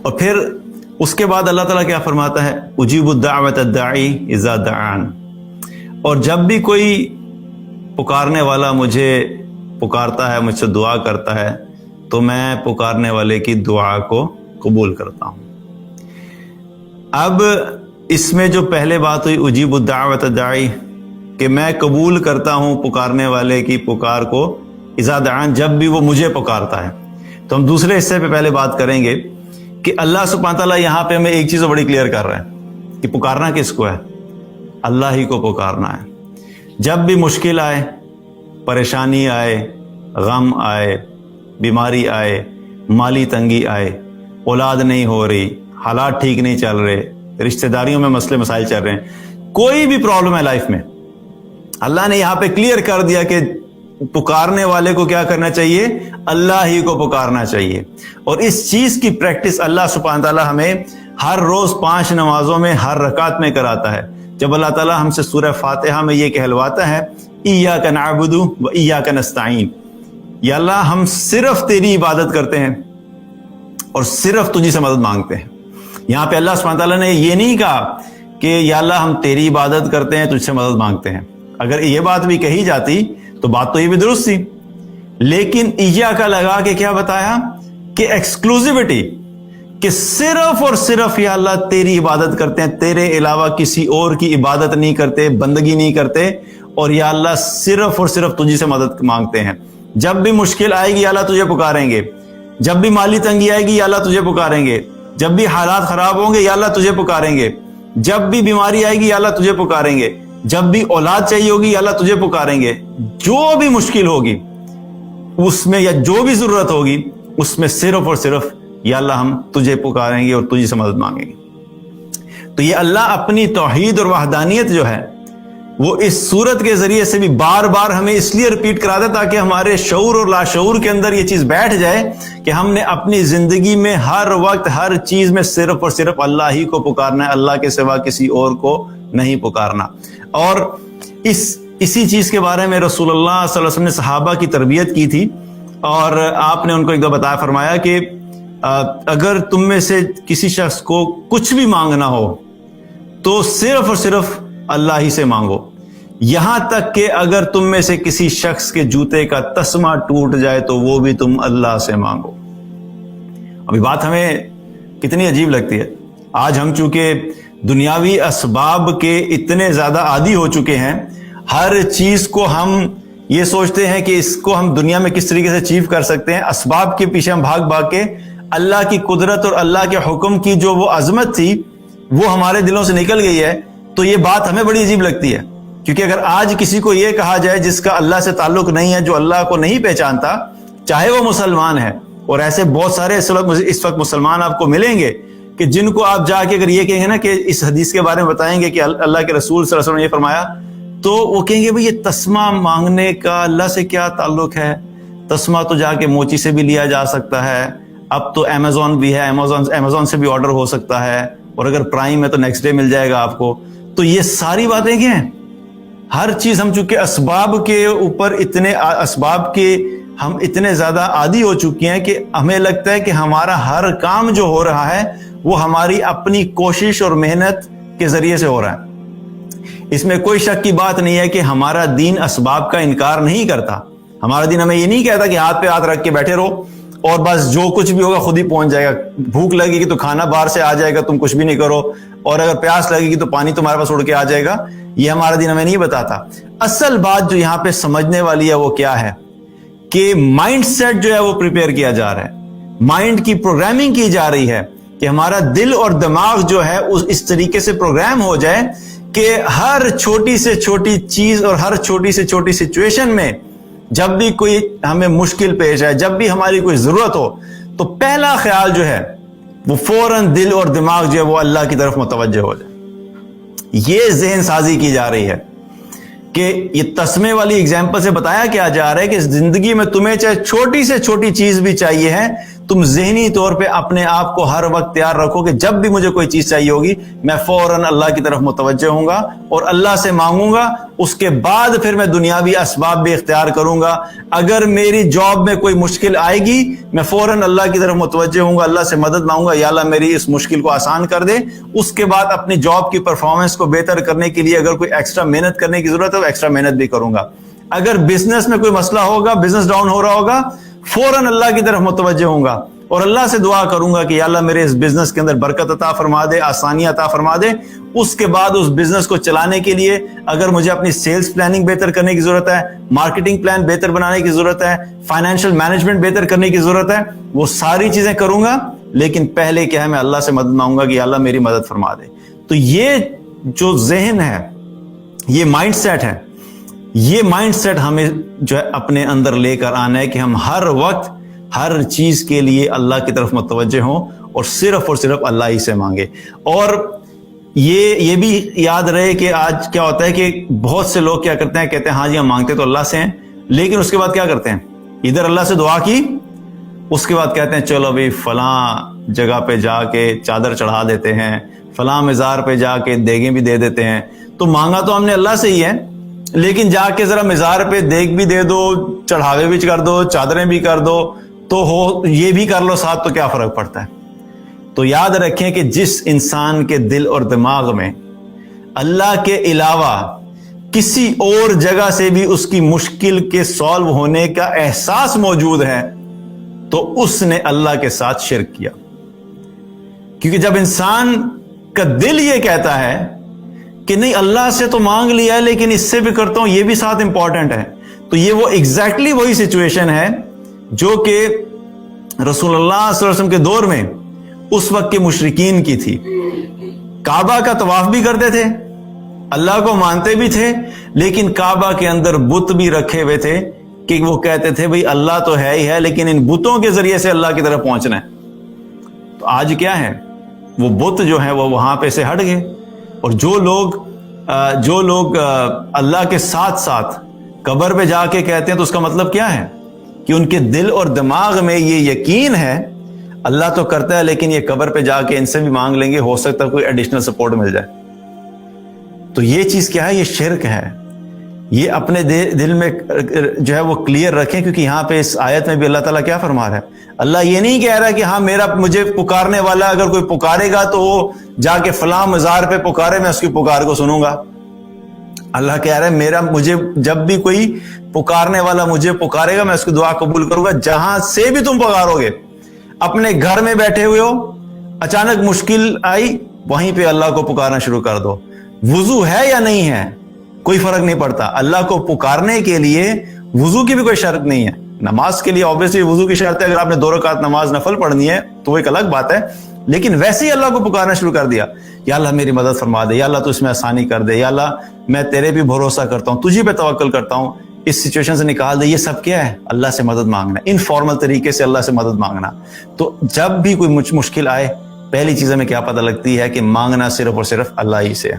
اور پھر اس کے بعد اللہ تعالیٰ کیا فرماتا ہے؟ اجیب الدعوۃ الداعی اذا دعان. اور جب بھی کوئی پکارنے والا مجھے پکارتا ہے، مجھ سے دعا کرتا ہے، تو میں پکارنے والے کی دعا کو قبول کرتا ہوں. اب اس میں جو پہلے بات ہوئی اجیب الدعوۃ الداعی، کہ میں قبول کرتا ہوں پکارنے والے کی پکار کو، اذا دعان، جب بھی وہ مجھے پکارتا ہے. تو ہم دوسرے حصے پہ پہلے بات کریں گے کہ اللہ سبحانہ تعالیٰ یہاں پہ ہمیں ایک چیز بڑی کلیئر کر رہا ہے کہ پکارنا کس کو ہے؟ اللہ ہی کو پکارنا ہے. جب بھی مشکل آئے، پریشانی آئے، غم آئے، بیماری آئے، مالی تنگی آئے، اولاد نہیں ہو رہی، حالات ٹھیک نہیں چل رہے، رشتہ داریوں میں مسئلے مسائل چل رہے ہیں، کوئی بھی پرابلم ہے لائف میں، اللہ نے یہاں پہ کلیئر کر دیا کہ پکارنے والے کو کیا کرنا چاہیے؟ اللہ ہی کو پکارنا چاہیے. اور اس چیز کی پریکٹس اللہ سبحانہ تعالیٰ ہمیں ہر روز 5 نمازوں میں ہر رکعت میں کراتا ہے. جب اللہ تعالیٰ ہم سے سورہ فاتحہ میں یہ کہلواتا ہے ایاک نعبد و ایاک نستعین، یا اللہ ہم صرف تیری عبادت کرتے ہیں اور صرف تجھی سے مدد مانگتے ہیں. یہاں پہ اللہ سبحانہ تعالیٰ نے یہ نہیں کہا کہ یا اللہ ہم تیری عبادت کرتے ہیں، تجھ سے مدد مانگتے ہیں. اگر یہ بات بھی کہی جاتی تو بات تو یہ بھی درست تھی، لیکن ایاک لگا کے کیا بتایا کہ ایکسکلوزیوٹی، کہ صرف اور صرف یا اللہ تیری عبادت کرتے ہیں، تیرے علاوہ کسی اور کی عبادت نہیں کرتے، بندگی نہیں کرتے، اور یا اللہ صرف اور صرف تجھی سے مدد مانگتے ہیں. جب بھی مشکل آئے گی یا اللہ تجھے پکاریں گے، جب بھی مالی تنگی آئے گی یا اللہ تجھے پکاریں گے، جب بھی حالات خراب ہوں گے یا اللہ تجھے پکاریں گے، جب بھی بیماری آئے گی یا اللہ تجھے پکاریں گے، جب بھی اولاد چاہیے ہوگی یا اللہ تجھے پکاریں گے. جو بھی مشکل ہوگی اس میں، یا جو بھی ضرورت ہوگی اس میں، صرف اور صرف یا اللہ ہم تجھے پکاریں گے اور تجھے سے مدد مانگیں گے. تو یہ اللہ اپنی توحید اور وحدانیت جو ہے وہ اس صورت کے ذریعے سے بھی بار بار ہمیں اس لیے ریپیٹ کرا دے تاکہ ہمارے شعور اور لاشعور کے اندر یہ چیز بیٹھ جائے کہ ہم نے اپنی زندگی میں ہر وقت ہر چیز میں صرف اور صرف اللہ ہی کو پکارنا ہے، اللہ کے سوا کسی اور کو نہیں پکارنا. اور اسی چیز کے بارے میں رسول اللہ صلی اللہ علیہ وسلم نے صحابہ کی تربیت کی تھی، اور آپ نے ان کو ایک دفعہ بتایا، فرمایا کہ اگر تم میں سے کسی شخص کو کچھ بھی مانگنا ہو تو صرف اور صرف اللہ ہی سے مانگو، یہاں تک کہ اگر تم میں سے کسی شخص کے جوتے کا تسمہ ٹوٹ جائے تو وہ بھی تم اللہ سے مانگو. ابھی بات ہمیں کتنی عجیب لگتی ہے. آج ہم چونکہ دنیاوی اسباب کے اتنے زیادہ عادی ہو چکے ہیں، ہر چیز کو ہم یہ سوچتے ہیں کہ اس کو ہم دنیا میں کس طریقے سے اچیو کر سکتے ہیں، اسباب کے پیچھے ہم بھاگ بھاگ کے اللہ کی قدرت اور اللہ کے حکم کی جو وہ عظمت تھی وہ ہمارے دلوں سے نکل گئی ہے. تو یہ بات ہمیں بڑی عجیب لگتی ہے، کیونکہ اگر آج کسی کو یہ کہا جائے جس کا اللہ سے تعلق نہیں ہے، جو اللہ کو نہیں پہچانتا، چاہے وہ مسلمان ہے، اور ایسے بہت سارے اس وقت مسلمان آپ کو ملیں گے کہ جن کو آپ جا کے اگر یہ کہیں گے نا کہ اس حدیث کے بارے میں بتائیں گے کہ اللہ کے رسول صلی اللہ علیہ وسلم نے یہ فرمایا، تو وہ کہیں گے بھئی یہ تسمہ مانگنے کا اللہ سے کیا تعلق ہے؟ تسمہ تو جا کے موچی سے بھی لیا جا سکتا ہے، اب تو امیزون بھی ہے، امیزون سے بھی آرڈر ہو سکتا ہے، اور اگر پرائم ہے تو نیکسٹ ڈے مل جائے گا آپ کو. تو یہ ساری باتیں کیا ہیں؟ ہر چیز ہم چونکہ اسباب کے اوپر اسباب کے ہم اتنے زیادہ عادی ہو چکی ہیں کہ ہمیں لگتا ہے کہ ہمارا ہر کام جو ہو رہا ہے وہ ہماری اپنی کوشش اور محنت کے ذریعے سے ہو رہا ہے. اس میں کوئی شک کی بات نہیں ہے کہ ہمارا دین اسباب کا انکار نہیں کرتا. ہمارا دین ہمیں یہ نہیں کہتا کہ ہاتھ پہ ہاتھ رکھ کے بیٹھے رہو اور بس جو کچھ بھی ہوگا خود ہی پہنچ جائے گا. بھوک لگے گی تو کھانا باہر سے آ جائے گا، تم کچھ بھی نہیں کرو، اور اگر پیاس لگے گی تو پانی تمہارے پاس اڑ کے آ جائے گا. یہ ہمارا دین ہمیں نہیں بتاتا. اصل بات جو یہاں پہ سمجھنے والی ہے وہ کیا ہے کہ مائنڈ سیٹ جو ہے وہ پریپیئر کیا جا رہا ہے، مائنڈ کی پروگرامنگ کی جا رہی ہے کہ ہمارا دل اور دماغ جو ہے اس طریقے سے پروگرام ہو جائے کہ ہر چھوٹی سے چھوٹی چیز اور ہر چھوٹی سے چھوٹی سچویشن میں جب بھی کوئی ہمیں مشکل پیش آئے، جب بھی ہماری کوئی ضرورت ہو، تو پہلا خیال جو ہے وہ فوراً دل اور دماغ جو ہے وہ اللہ کی طرف متوجہ ہو جائے. یہ ذہن سازی کی جا رہی ہے کہ یہ تسمے والی اگزامپل سے بتایا کیا جا رہا ہے کہ زندگی میں تمہیں چاہے چھوٹی سے چھوٹی چیز بھی چاہیے ہے تم ذہنی طور پہ اپنے آپ کو ہر وقت تیار رکھو کہ جب بھی مجھے کوئی چیز چاہیے ہوگی میں فوراً اللہ کی طرف متوجہ ہوں گا اور اللہ سے مانگوں گا، اس کے بعد پھر میں دنیاوی اسباب بھی اختیار کروں گا۔ اگر میری جاب میں کوئی مشکل آئے گی میں فوراً اللہ کی طرف متوجہ ہوں گا، اللہ سے مدد مانگوں گا، یا اللہ میری اس مشکل کو آسان کر دے۔ اس کے بعد اپنی جاب کی پرفارمنس کو بہتر کرنے کے لیے اگر کوئی ایکسٹرا محنت کرنے کی ضرورت ہے وہ ایکسٹرا محنت بھی کروں گا۔ اگر بزنس میں کوئی مسئلہ ہوگا، بزنس ڈاؤن ہو رہا ہوگا، فوراً اللہ کی طرف متوجہ ہوں گا اور اللہ سے دعا کروں گا کہ یا اللہ میرے اس بزنس کے اندر برکت عطا فرما دے، آسانی عطا فرما دے۔ اس کے بعد اس بزنس کو چلانے کے لیے اگر مجھے اپنی سیلز پلاننگ بہتر کرنے کی ضرورت ہے، مارکیٹنگ پلان بہتر بنانے کی ضرورت ہے، فائنینشیل مینجمنٹ بہتر کرنے کی ضرورت ہے، وہ ساری چیزیں کروں گا۔ لیکن پہلے کیا ہے، میں اللہ سے مدد مانگوں گا کہ یا اللہ میری مدد فرما دے۔ تو یہ جو ذہن ہے، یہ مائنڈ سیٹ ہے، یہ مائنڈ سیٹ ہمیں جو ہے اپنے اندر لے کر آنا ہے کہ ہم ہر وقت ہر چیز کے لیے اللہ کی طرف متوجہ ہوں اور صرف اللہ ہی سے مانگے۔ اور یہ بھی یاد رہے کہ آج کیا ہوتا ہے کہ بہت سے لوگ کیا کرتے ہیں، کہتے ہیں ہاں جی ہم مانگتے تو اللہ سے ہیں، لیکن اس کے بعد کیا کرتے ہیں، ادھر اللہ سے دعا کی، اس کے بعد کہتے ہیں چلو بھی فلاں جگہ پہ جا کے چادر چڑھا دیتے ہیں، فلاں مزار پہ جا کے دیگیں بھی دے دیتے ہیں۔ تو مانگا تو ہم نے اللہ سے ہی ہے، لیکن جا کے ذرا مزار پہ دیگ بھی دے دو، چڑھاوے بھی کر دو، چادریں بھی کر دو، تو ہو یہ بھی کر لو ساتھ، تو کیا فرق پڑتا ہے؟ تو یاد رکھیں کہ جس انسان کے دل اور دماغ میں اللہ کے علاوہ کسی اور جگہ سے بھی اس کی مشکل کے سالو ہونے کا احساس موجود ہے تو اس نے اللہ کے ساتھ شرک کیا۔ کیونکہ جب انسان کا دل یہ کہتا ہے کہ نہیں اللہ سے تو مانگ لیا ہے لیکن اس سے بھی کرتا ہوں، یہ بھی ساتھ امپورٹنٹ ہے، تو یہ وہ ایگزیکٹلی وہی سچویشن ہے جو کہ رسول اللہ صلی اللہ علیہ وسلم کے دور میں اس وقت کے مشرکین کی تھی۔ کعبہ کا طواف بھی کرتے تھے، اللہ کو مانتے بھی تھے، لیکن کعبہ کے اندر بت بھی رکھے ہوئے تھے کہ وہ کہتے تھے بھئی اللہ تو ہے ہی ہے لیکن ان بتوں کے ذریعے سے اللہ کی طرف پہنچنا ہے۔ تو آج کیا ہے، وہ بت جو ہے وہ وہاں پہ سے ہٹ گئے، اور جو لوگ اللہ کے ساتھ ساتھ قبر پہ جا کے کہتے ہیں تو اس کا مطلب کیا ہے کہ ان کے دل اور دماغ میں یہ یقین ہے اللہ تو کرتا ہے لیکن یہ قبر پہ جا کے ان سے بھی مانگ لیں گے، ہو سکتا ہے کوئی ایڈیشنل سپورٹ مل جائے۔ تو یہ چیز کیا ہے، یہ شرک ہے۔ یہ اپنے دل میں جو ہے وہ کلیئر رکھیں، کیونکہ یہاں پہ اس آیت میں بھی اللہ تعالیٰ کیا فرما رہا ہے، اللہ یہ نہیں کہہ رہا کہ ہاں مجھے پکارنے والا اگر کوئی پکارے گا تو وہ جا کے فلاں مزار پہ پکارے، میں اس کی پکار کو سنوں گا۔ اللہ کہہ رہا ہے مجھے جب بھی کوئی پکارنے والا مجھے پکارے گا میں اس کی دعا قبول کروں گا۔ جہاں سے بھی تم پکارو گے، اپنے گھر میں بیٹھے ہوئے ہو، اچانک مشکل آئی، وہیں پہ اللہ کو پکارنا شروع کر دو۔ وضو ہے یا نہیں ہے کوئی فرق نہیں پڑتا، اللہ کو پکارنے کے لیے وضو کی بھی کوئی شرط نہیں ہے۔ نماز کے لیے obviously وضو کی شرط ہے، اگر آپ نے 2 رکعت نماز نفل پڑھنی ہے تو وہ ایک الگ بات ہے، لیکن ویسے ہی اللہ کو پکارنا شروع کر دیا، یا اللہ میری مدد فرما دے، یا اللہ تو اس میں آسانی کر دے، یا اللہ میں تیرے بھی بھروسہ کرتا ہوں، تجھے پہ توکل کرتا ہوں، اس سچویشن سے نکال دے۔ یہ سب کیا ہے، اللہ سے مدد مانگنا، انفارمل طریقے سے اللہ سے مدد مانگنا۔ تو جب بھی کوئی مشکل آئے، پہلی چیز ہمیں کیا پتہ لگتی ہے کہ مانگنا صرف اور صرف اللہ ہی سے ہے۔